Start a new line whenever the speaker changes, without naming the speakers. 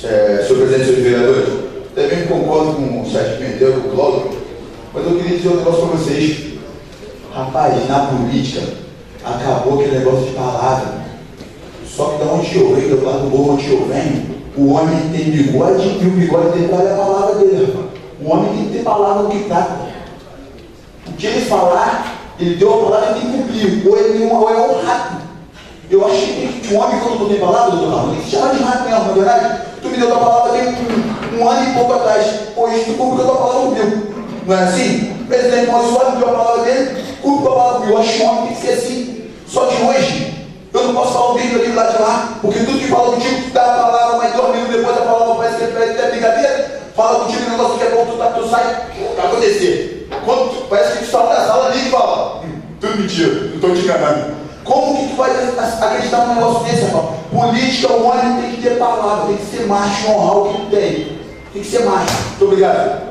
Senhor presidente, senhores vereadores, também concordo com o Sérgio Pimentel, com o Cláudio, mas eu queria dizer um negócio para vocês. Rapaz, na política, acabou aquele negócio de palavra. Só que da onde eu venho, do lado do morro onde eu venho, o homem tem bigode e o bigode dele vale a palavra dele, rapaz. O homem tem que ter palavra no que tá. O que ele falar, ele deu a palavra, ele tem que cumprir. Ou é um rato. Eu acho que um homem, quando não tem palavra, doutor Carlos, tem que se chamar de rato mesmo, não é verdade? Tu me deu a palavra tem um ano e pouco atrás. Hoje tu cumpriu a tua palavra comigo. Não é assim? O presidente Maurício me deu a palavra dele, cumpriu a palavra comigo. Eu acho que um homem tem que ser assim. Só que hoje, eu não posso falar um vídeo aqui do lado de lá, porque tudo que fala contigo, tu dá a palavra, mas 2 minutos depois a palavra parece que é brincadeira. Fala contigo o negócio que é bom, tu sai, o que vai acontecer? Parece que tu sai da sala ali e fala, tudo mentira, não estou te enganando. Como que tu vai acreditar num negócio desse, rapaz? Política, o homem tem que ter palavra, tem que ser macho, honrar o que tem. Tem que ser macho. Muito obrigado.